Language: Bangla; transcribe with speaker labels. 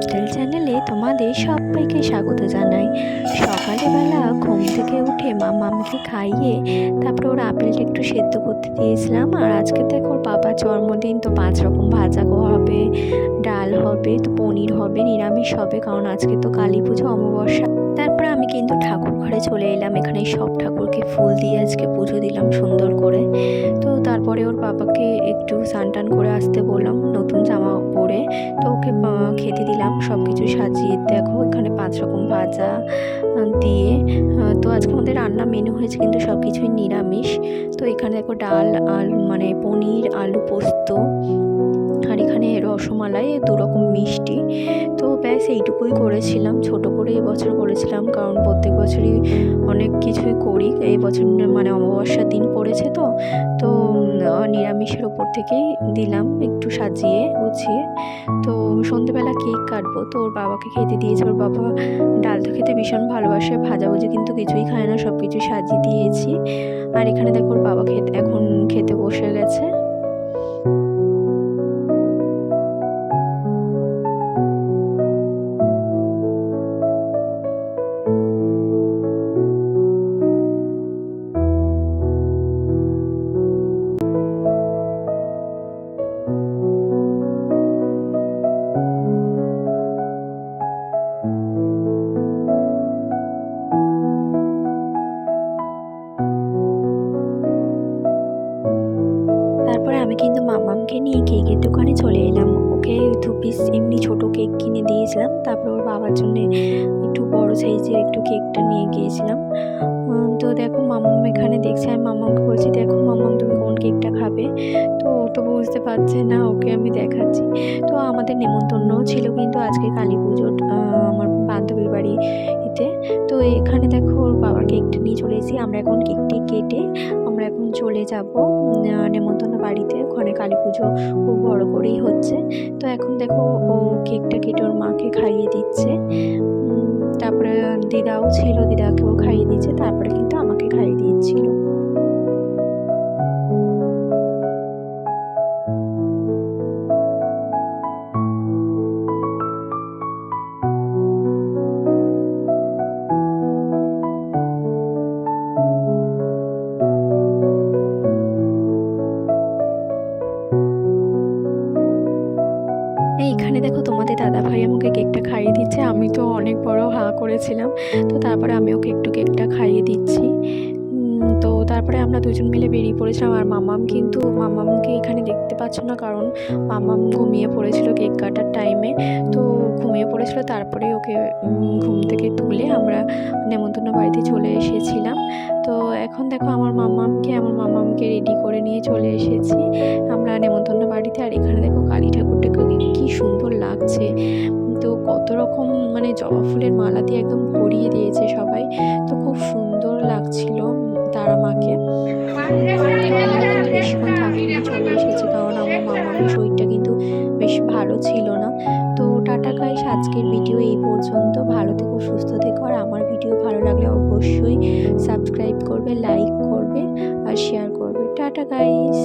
Speaker 1: লাইফস্টাইল চ্যানেলে তোমাদের সবাইকে স্বাগত জানাই। সকালবেলা ঘুম থেকে উঠে মামাকে খাইয়ে তারপরে ওর আপেলটা একটু সেদ্ধ করতে দিয়েছিলাম। আর আজকে দেখো ওর বাবার জন্মদিন, তো 5 রকম ভাজা হবে, ডাল হবে, তো পনির হবে, নিরামিষ হবে, কারণ আজকে তো কালী পুজো, অমাবস্যা। তারপরে আমি কিন্তু ঠাকুর ঘরে চলে এলাম। এখানে সব ঠাকুরকে ফুল দিয়ে আজকে পুজো দিলাম সুন্দর করে। তো তারপরে ওর বাবাকে একটু স্নান টান করে আসতে বললাম নতুন জামা পরে। তো ওকে খেতে দিলাম সব কিছু সাজিয়ে। দেখো এখানে 5 রকম ভাজা দিয়ে, তো আজকে আমাদের রান্না মেনু হয়েছে কিন্তু সব কিছুই নিরামিষ। তো এখানে দেখো ডাল, আলু মানে পনির, আলু পোস্ত, আর এখানে রসমালাই, 2 রকম মিষ্টি। তো ব্যাস এইটুকুই করেছিলাম, ছোট করে এবছর করেছিলাম, কারণ প্রত্যেক বছরই অনেক কিছুই করি। এই বছর মানে অমাবস্যার দিন পড়েছে, তো নিরামিষের ওপর থেকেই দিলাম একটু সাজিয়ে গুছিয়ে। তো সন্ধেবেলা কেক কাটবো, তো ওর বাবাকে খেতে দিয়েছে। ওর বাবা ডাল তো খেতে ভীষণ ভালোবাসে, ভাজাভুজি কিন্তু কিছুই খায় না, সব কিছু সাজিয়ে দিয়েছি। আর এখানে দেখো ওর বাবা এখন খেতে বসে গেছে। তারপরে আমি কিন্তু মামামকে নিয়ে কেকের দোকানে চলে এলাম। ওকে 2 পিস এমনি ছোটো কেক কিনে দিয়েছিলাম। তারপর ওর বাবার জন্য একটু বড় সাইজের একটু কেকটা নিয়ে গিয়েছিলাম। তো দেখো মামাম এখানে দেখছে, আমি মামামকে বলছি দেখো মামাম তুমি কোন কেকটা খাবে। তো ও তো বুঝতে পারছে না, ওকে আমি দেখাচ্ছি। তো আমাদের নেমন্তন্নও ছিল কিন্তু আজকে কালী পুজোর আমার বান্ধবীর বাড়িতে। তো এখানে দেখো ওর বাবার কেকটা নিয়ে চলে এসেছি। আমরা এখন কেকটি কেটে আমরা এখন চলে যাব নেমন্তন্ন বাড়িতে। ওখানে কালী পুজো খুব বড় করেই হচ্ছে। তো এখন দেখো ও কেকটা কেটে ওর মাকে খাইয়ে দিচ্ছে। তারপরে দিদাও ছিল, দিদাকেও খাইয়ে দিচ্ছে, তারপরে কিন্তু আমাকে খাইয়ে দিচ্ছিল। এইখানে দেখো তোমাদের দাদাভাই আমাকে কেকটা খাইয়ে দিচ্ছে। আমি তো অনেক বড় হাঁ করেছিলাম। তো তারপরে আমি ওকে একটু কেকটা খাইয়ে দিচ্ছি। তো তারপরে আমরা দুজন মিলে বেরিয়ে পড়েছিলাম। আর মামামকে এখানে দেখতে পাচ্ছ না, কারণ মামাম ঘুমিয়ে পড়েছিল কেক কাটার টাইমে। তো ঘুমিয়ে পড়েছিল, তারপরে ওকে ঘুম থেকে তুলে আমরা নেমন্তন্ন বাড়িতে চলে এসেছিলাম। তো এখন দেখো আমার মামামকে রেডি করে নিয়ে চলে এসেছি আমরা নেমন্তন্ন বাড়িতে। আর এখানে দেখো কালী ঠাকুরটাকে কি সুন্দর লাগছে। তো কত রকম মানে জবা ফুলের মালা দিয়ে একদম ভরিয়ে দিয়েছে সবাই। তো খুব সুন্দর লাগছিল তারা মাকে। আমরা কিন্তু বেশিক্ষণ থাকিনি, চলে এসেছি, কারণ আমার মামার শরীরটা কিন্তু বেশ ভালো ছিল না। তো টাটা গাইস, আজকের ভিডিও এই পর্যন্ত। ভালো থেকো, সুস্থ থেকো। আর আমার ভিডিও ভালো লাগলে অবশ্যই সাবস্ক্রাইব করবে, লাইক করবে আর শেয়ার করবে। Tata guys.